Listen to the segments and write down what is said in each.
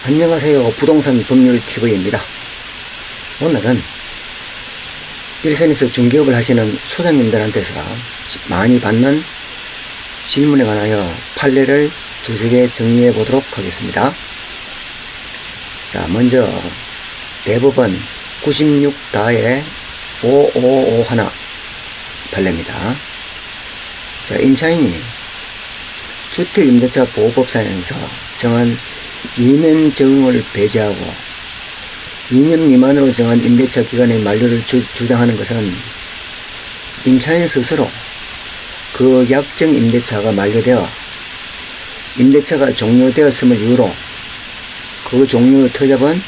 안녕하세요. 부동산 법률TV입니다. 오늘은 일선에서 중개업을 하시는 소장님들한테서 많이 받는 질문에 관하여 판례를 두세 개 정리해 보도록 하겠습니다. 자, 먼저 대법원 96-555 판례입니다. 자, 임차인이 주택임대차 보호법상에서 정한 2년 적용을 배제하고 2년 미만으로 정한 임대차 기간의 만료를 주장하는 것은 임차인 스스로 그 약정 임대차가 만료되어 임대차가 종료되었음을 이유로 그 종료 터잡은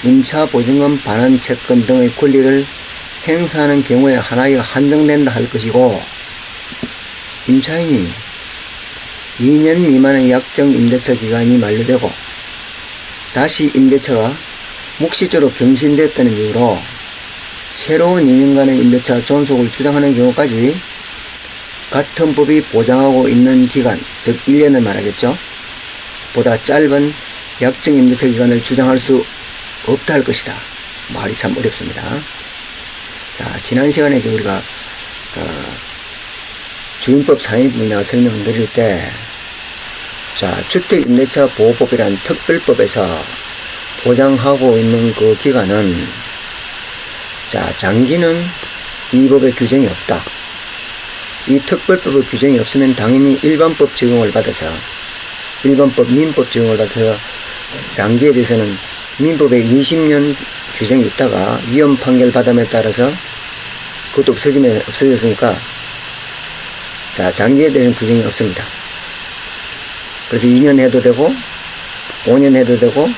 임차보증금 반환 채권 등의 권리를 행사하는 경우에 하나에 한정된다 할 것이고, 임차인이 2년 미만의 약정 임대차 기간이 만료되고 다시 임대차가 묵시적으로 갱신됐다는 이유로 새로운 2년간의 임대차 존속을 주장하는 경우까지 같은 법이 보장하고 있는 기간, 즉 1년을 말하겠죠, 보다 짧은 약정 임대차 기간을 주장할 수 없다 할 것이다. 말이 참 어렵습니다. 자, 지난 시간에 우리가 주임법 상위 분야 설명을 드릴 때, 자, 주택임대차 보호법이란 특별법에서 보장하고 있는 그 기간은, 자, 장기는 이 법에 규정이 없다. 이 특별법의 규정이 없으면 당연히 일반법 적용을 받아서, 일반법 민법 적용을 받아서 장기에 대해서는 민법에 20년 규정이 있다가 위헌 판결 받음에 따라서 그것도 없어졌으니까, 자, 장기에 대한 규정이 없습니다. 그래서 2년 해도 되고 5년 해도 되고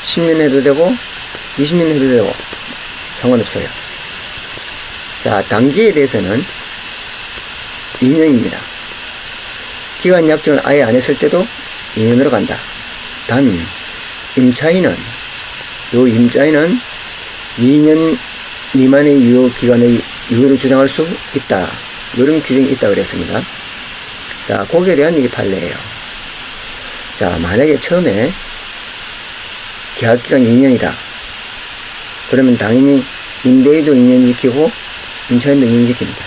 10년 해도 되고 20년 해도 되고 상관없어요. 자, 단기에 대해서는 2년입니다. 기간 약정을 아예 안 했을 때도 2년으로 간다. 단 임차인은 2년 미만의 유효 기간의 유효를 주장할 수 있다. 이런 규정이 있다고 그랬습니다. 자, 거기에 대한 이 판례예요. 자, 만약에 처음에 계약기간이 2년이다. 그러면 당연히 임대인도 2년 지키고 임차인도 2년 지킵니다.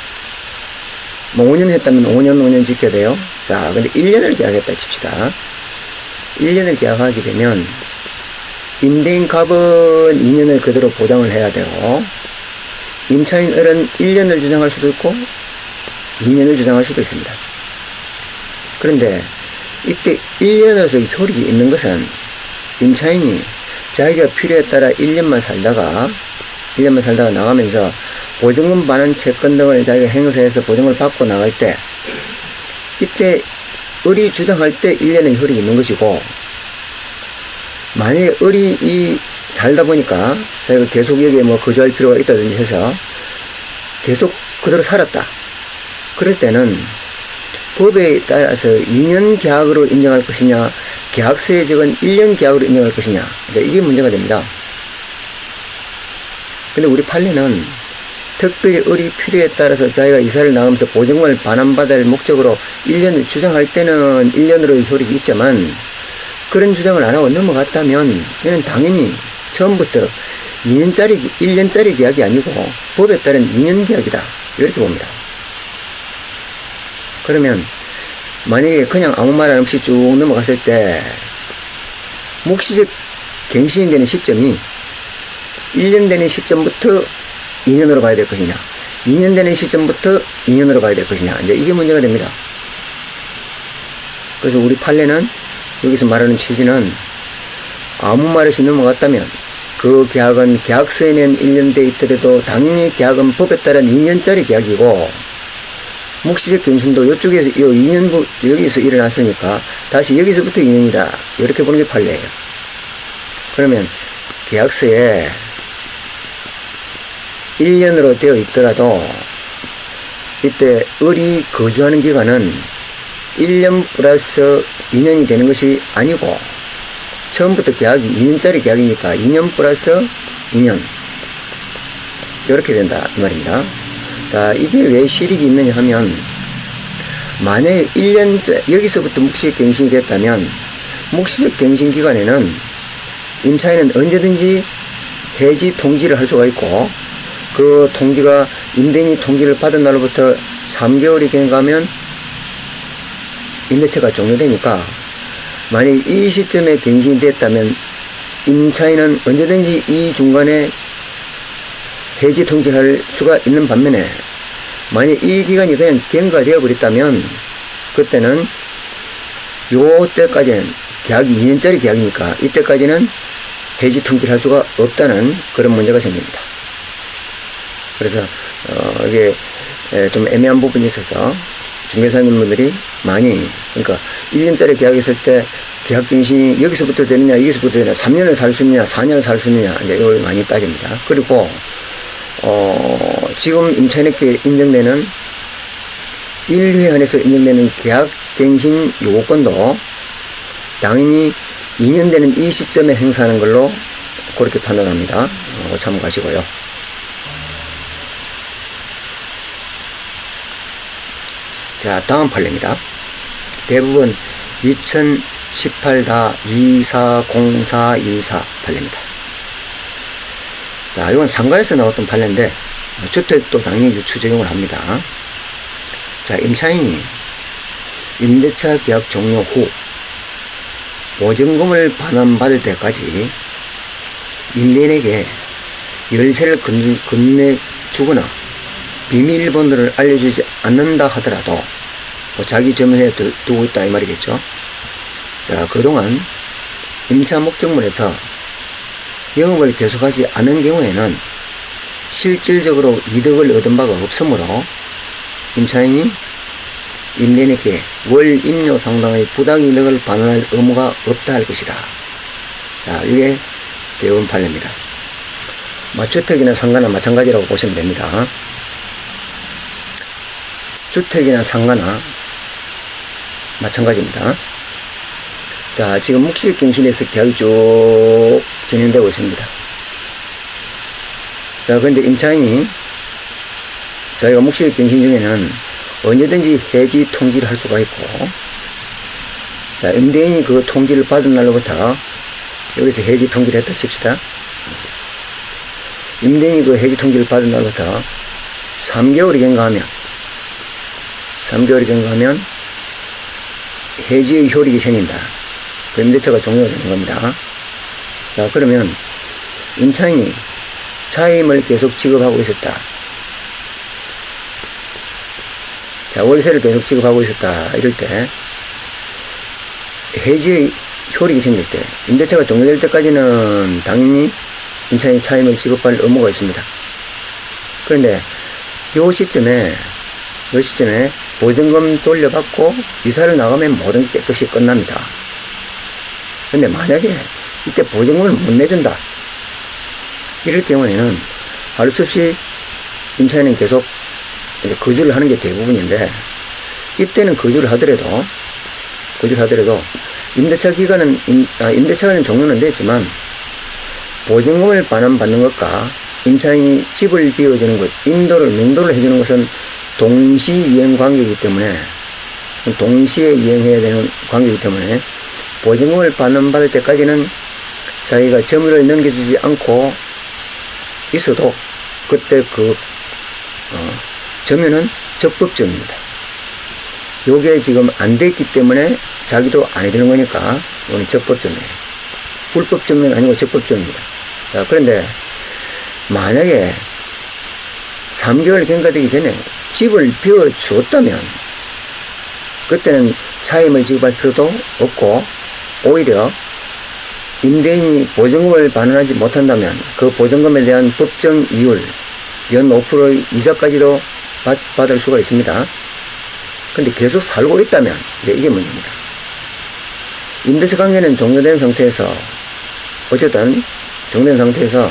뭐 5년 했다면 5년 지켜야 돼요. 자, 근데 1년을 계약했다 칩시다. 1년을 계약하게 되면 임대인 값은 2년을 그대로 보장을 해야 되고, 임차인은 1년을 주장할 수도 있고 2년을 주장할 수도 있습니다. 그런데 이때 1년으로서 효력이 있는 것은 임차인이 자기가 필요에 따라 1년만 살다가 나가면서 보증금 반환 채권 등을 자기가 행사해서 보증을 받고 나갈 때, 이때 을이 주장할 때 1년의 효력이 있는 것이고, 만약에 을이 살다 보니까 자기가 계속 여기에 거주할 필요가 있다든지 해서 계속 그대로 살았다. 그럴 때는 법에 따라서 2년 계약으로 인정할 것이냐, 계약서에 적은 1년 계약으로 인정할 것이냐, 이게 문제가 됩니다. 근데 우리 판례는 특별히 을이 필요에 따라서 자기가 이사를 나가면서 보증금을 반환받을 목적으로 1년을 주장할 때는 1년으로의 효력이 있지만, 그런 주장을 안 하고 넘어갔다면 이는 당연히 처음부터 1년짜리 계약이 아니고 법에 따른 2년 계약이다. 이렇게 봅니다. 그러면 만약에 그냥 아무 말 없이 쭉 넘어갔을 때 묵시적 갱신이 되는 시점이 1년 되는 시점부터 2년으로 봐야 될 것이냐, 2년 되는 시점부터 2년으로 봐야 될 것이냐, 이제 이게 문제가 됩니다. 그래서 우리 판례는 여기서 말하는 취지는, 아무 말 없이 넘어갔다면 그 계약은 계약서에는 1년 돼 있더라도 당연히 계약은 법에 따른 2년짜리 계약이고, 묵시적 갱신도 이쪽에서 2년 여기서 일어났으니까 다시 여기서부터 2년이다. 이렇게 보는 게 판례예요. 그러면 계약서에 1년으로 되어 있더라도 이때 을이 거주하는 기간은 1년 플러스 2년이 되는 것이 아니고, 처음부터 계약이 2년짜리 계약이니까 2년 플러스 2년 이렇게 된다 이 말입니다. 자, 이게 왜 실익이 있느냐 하면, 만약에 1년째 여기서부터 묵시적 갱신이 됐다면 묵시적 갱신 기간에는 임차인은 언제든지 해지 통지를 할 수가 있고, 그 통지가 임대인이 통지를 받은 날로부터 3개월이 경과하면 임대차가 종료되니까, 만약 이 시점에 갱신이 됐다면 임차인은 언제든지 이 중간에 해지 통지를 할 수가 있는 반면에, 만약 이 기간이 그냥 경과되어 버렸다면 그때는 요때까지는 계약이 2년짜리 계약이니까 이때까지는 해지 통지를 할 수가 없다는 그런 문제가 생깁니다. 그래서 이게 좀 애매한 부분이 있어서 중개사님분들이 많이, 그러니까 1년짜리 계약했을 때 계약 갱신이 여기서부터 되느냐 여기서부터 되느냐, 3년을 살 수 있느냐 4년을 살 수 있느냐, 이제 이걸 많이 따집니다. 그리고 지금 임차인에게 인정되는 1회 안에서 인정되는 계약 갱신 요건도 당연히 2년 되는 이 시점에 행사하는 걸로 그렇게 판단합니다. 참고하시고요. 자, 다음 판례입니다. 대부분 2018-240424 판례입니다. 자, 이건 상가에서 나왔던 판례인데 주택도 당연히 유추 적용을 합니다. 자, 임차인이 임대차 계약 종료 후 보증금을 반환받을 때까지 임대인에게 열쇠를 건네주거나 비밀번호를 알려주지 않는다 하더라도 자기 점유에 두고 있다 이 말이겠죠. 자, 그동안 임차 목적물에서 영업을 계속하지 않은 경우에는 실질적으로 이득을 얻은 바가 없으므로 임차인이 임대인에게 월 임료 상당의 부당이득을 반환할 의무가 없다 할 것이다. 자, 이게 대부분 판례입니다. 주택이나 상가나 마찬가지라고 보시면 됩니다. 주택이나 상가나 마찬가지입니다. 자, 지금 묵시적 갱신에서 계약이 쭉 진행되고 있습니다. 자, 그런데 임차인이 저희가 묵시적 갱신 중에는 언제든지 해지 통지를 할 수가 있고, 자, 임대인이 그 통지를 받은 날로부터 여기서 해지 통지를 했다 칩시다. 임대인이 그 해지 통지를 받은 날부터 3개월이 경과하면 해지의 효력이 생긴다. 그 임대차가 종료가 되는 겁니다. 자, 그러면 임차인이 차임을 계속 지급하고 있었다. 자, 월세를 계속 지급하고 있었다. 이럴 때 해지의 효력이 생길 때, 임대차가 종료될 때까지는 당연히 임차인이 차임을 지급할 의무가 있습니다. 그런데 요 시점에 보증금 돌려받고 이사를 나가면 모든 게 깨끗이 끝납니다. 근데 만약에 이때 보증금을 못 내준다, 이럴 경우에는 할 수 없이 임차인은 계속 이제 거주를 하는 게 대부분인데, 이때는 거주를 하더라도 임대차는 종료는 됐지만 보증금을 반환받는 것과 임차인이 집을 비워주는 것, 명도를 해주는 것은 동시이행 관계이기 때문에, 동시에 이행해야 되는 관계이기 때문에 보증금을 반환받을 때까지는 자기가 점유를 넘겨주지 않고 있어도 그때 점유는 적법점입니다. 요게 지금 안 됐기 때문에 자기도 안 해주는 거니까 이거는 적법점이에요. 불법점은 아니고 적법점입니다. 자, 그런데 만약에 3개월 경과되기 전에 집을 비워주었다면 그때는 차임을 지급할 필요도 없고, 오히려 임대인이 보증금을 반환하지 못한다면 그 보증금에 대한 법정 이율 연 5%의 이자까지도 받을 수가 있습니다. 근데 계속 살고 있다면 이게 문제입니다. 임대차 관계는 종료된 상태에서, 어쨌든 종료된 상태에서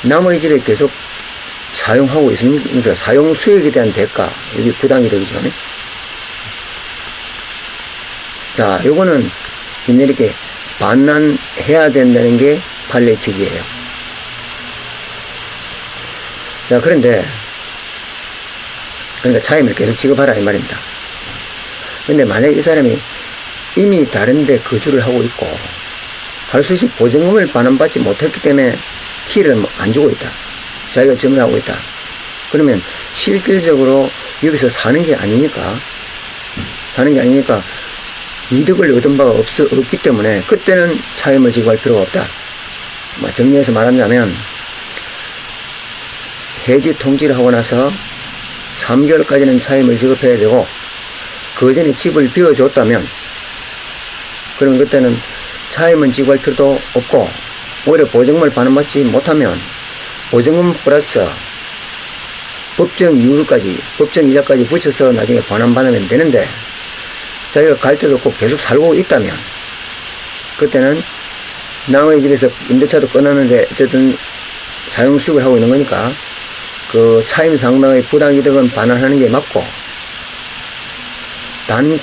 남의 집에 계속 사용하고 있으면서 사용 수익에 대한 대가, 이게 부당이득이죠. 자, 요거는 임대인에게 반환해야 된다는 게 판례의 취지예요. 자, 그러니까 차임을 계속 지급하라 이 말입니다. 근데 만약에 이 사람이 이미 다른 데 거주를 하고 있고 할 수 없이 보증금을 반환받지 못했기 때문에 키를 안 주고 있다. 자기가 점유하고 있다. 그러면 실질적으로 여기서 사는 게 아니니까 이득을 얻은 바가 없기 때문에 그때는 차임을 지급할 필요가 없다. 정리해서 말하자면 해지 통지를 하고 나서 3개월까지는 차임을 지급해야 되고 그 전에 집을 비워줬다면 그러면 그때는 차임은 지급할 필요도 없고 오히려 보증금을 반환받지 못하면 보증금 플러스 법정 이율까지 법정 이자까지 붙여서 나중에 반환받으면 되는데 자기가 갈 때도 없고 계속 살고 있다면 그때는 남의 집에서 임대차도 끊었는데 어쨌든 사용수익을 하고 있는 거니까 그 차임 상당의 부당이득은 반환하는 게 맞고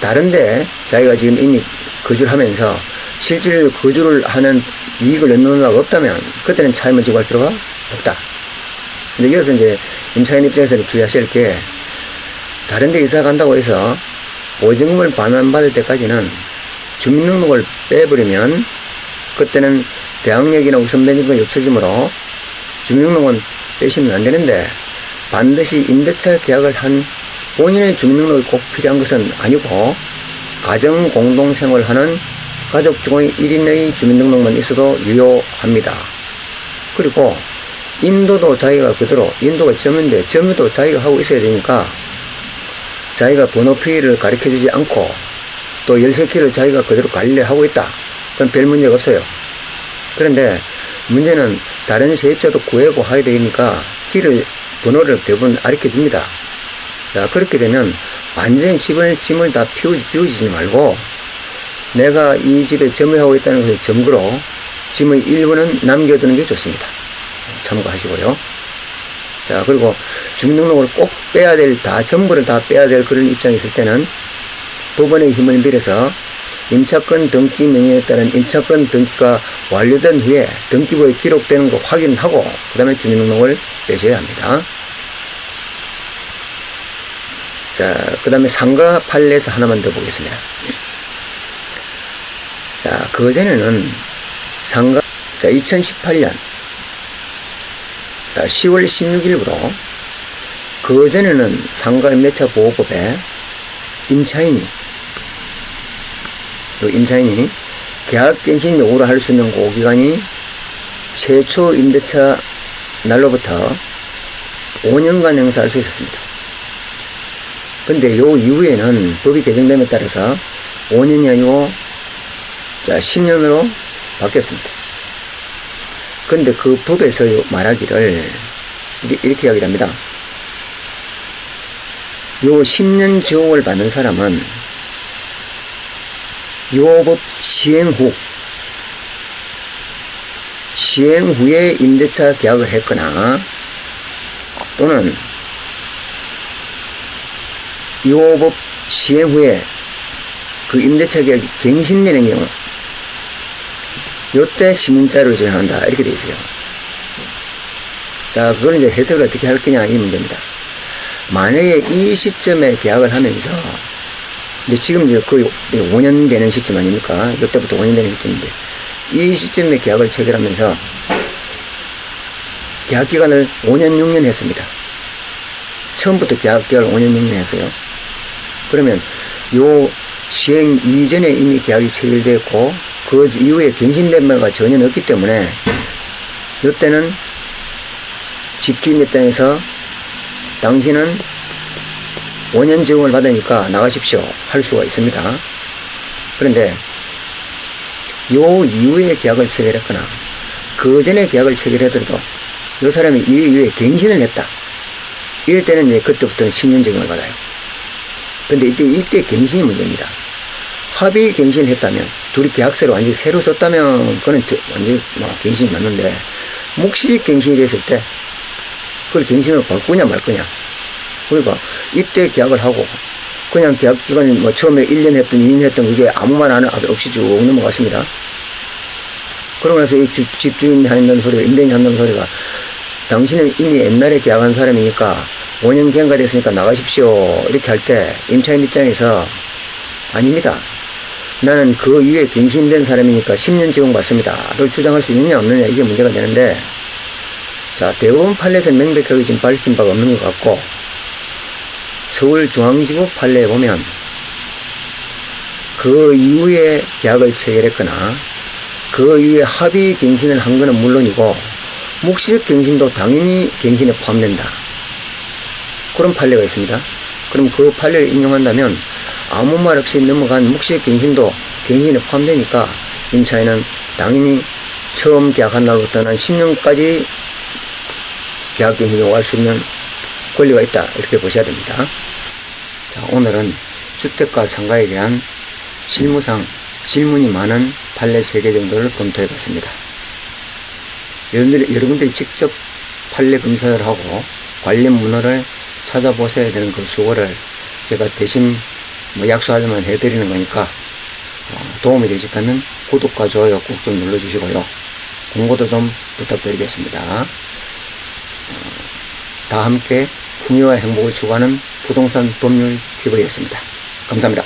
다른데 자기가 지금 이미 거주를 하면서 실질 거주를 하는 이익을 얻는 바가 없다면 그때는 차임을 지급할 필요가 없다. 근데 여기서 이제 임차인 입장에서는 주의하셔야 할 게 다른데 이사 간다고 해서 보증금을 반환받을 때까지는 주민등록을 빼버리면 그때는 대항력이나 우선변경이 없어지므로 주민등록은 빼시면 안 되는데 반드시 임대차 계약을 한 본인의 주민등록이 꼭 필요한 것은 아니고 가정 공동생활하는 가족 중 1인의 주민등록만 있어도 유효합니다. 그리고 인도도 자기가 그대로 인도가 점유인데 점유도 자기가 하고 있어야 되니까 자기가 번호피를 가르쳐주지 않고 또 열쇠키를 자기가 그대로 관리를 하고 있다. 그럼 별 문제가 없어요. 그런데 문제는 다른 세입자도 구하고 해야 되니까 번호를 대부분 가르쳐 줍니다. 자, 그렇게 되면 완전히 짐을 다 비우지 말고 내가 이 집에 점유하고 있다는 것을 증거로 짐의 일부는 남겨두는 게 좋습니다. 참고하시고요. 자, 그리고 주민등록을 꼭 전부를 다 빼야 될 그런 입장이 있을 때는 법원의 힘을 빌어서 임차권 등기 명령에 따른 임차권 등기가 완료된 후에 등기부에 기록되는 거 확인하고 그 다음에 주민등록을 빼셔야 합니다. 자, 그 다음에 상가 판례에서 하나만 더 보겠습니다. 자, 그전에는 2018년 10월 16일부로 그전에는 상가임대차 보호법에 임차인이 계약갱신 요구를 할 수 있는 그 기간이 최초 임대차 날로부터 5년간 행사할 수 있었습니다. 근데 요 이후에는 법이 개정됨에 따라서 5년이 아니고 10년으로 바뀌었습니다. 근데 그 법에서 말하기를 이렇게 이야기를 합니다. 요 10년 지옥을 받는 사람은 요 법 시행 후에 임대차 계약을 했거나 또는 요 법 시행 후에 그 임대차 계약이 갱신되는 경우 요때 시민자료를 제정한다 이렇게 되어 있어요. 자, 그걸 이제 해석을 어떻게 할 거냐 이 문제입니다. 만약에 이 시점에 계약을 하면서 이제 지금 이제 거의 5년 되는 시점 아닙니까? 요때부터 5년 되는 시점인데 이 시점에 계약을 체결하면서 계약 기간을 5년 6년 했습니다. 처음부터 계약 기간을 5년 6년 했어요. 그러면 요 시행 이전에 이미 계약이 체결되었고 그 이후에 갱신된 바가 전혀 없기 때문에 이때는 집주인 입장에서 당신은 5년 지원을 받으니까 나가십시오 할 수가 있습니다. 그런데 요 이후에 계약을 체결했거나 그 전에 계약을 체결하더라도 요 사람이 이 이후에 갱신을 했다. 이럴 때는 이제 그때부터는 10년 적용을 받아요. 근데 이때 갱신이 문제입니다. 합의 갱신을 했다면 둘이 계약서를 완전히 새로 썼다면 그건 완전히 갱신이 맞는데 묵시 갱신이 됐을 때 그걸 갱신으로 바꾸냐 말 거냐. 그러니까 이때 계약을 하고 그냥 계약 기간이 처음에 1년 했던 2년 했던 그게 아무 말 안 없이 쭉 넘어갔습니다. 그러고 나서 이 집주인이 한다는 소리가 임대인이 한다는 소리가 당신은 이미 옛날에 계약한 사람이니까 5년 경과됐으니까 나가십시오 이렇게 할 때 임차인 입장에서 아닙니다. 나는 그 이후에 갱신된 사람이니까 10년 지원받습니다를 주장할 수 있느냐 없느냐 이게 문제가 되는데, 자, 대법원 판례에서 명백하게 지금 밝힌 바가 없는 것 같고, 서울중앙지법 판례에 보면 그 이후에 계약을 체결했거나 그 이후에 합의 갱신을 한 거는 물론이고 묵시적 갱신도 당연히 갱신에 포함된다, 그런 판례가 있습니다. 그럼 그 판례를 인용한다면 아무 말 없이 넘어간 묵시적 갱신도 갱신에 포함되니까 임차인은 당연히 처음 계약한 날부터 한 10년까지 계약갱신을 요구할 수 있는 권리가 있다, 이렇게 보셔야 됩니다. 자, 오늘은 주택과 상가에 대한 실무상 질문이 많은 판례 3개 정도를 검토해 봤습니다. 여러분들이 직접 판례 검사를 하고 관련 문헌을 찾아보셔야 되는 그 수고를 제가 대신 약속하자면 해드리는 거니까 도움이 되셨다면 구독과 좋아요 꼭 좀 눌러주시고요. 공고도 좀 부탁드리겠습니다. 다 함께 풍요와 행복을 추구하는 부동산 법률 TV였습니다. 감사합니다.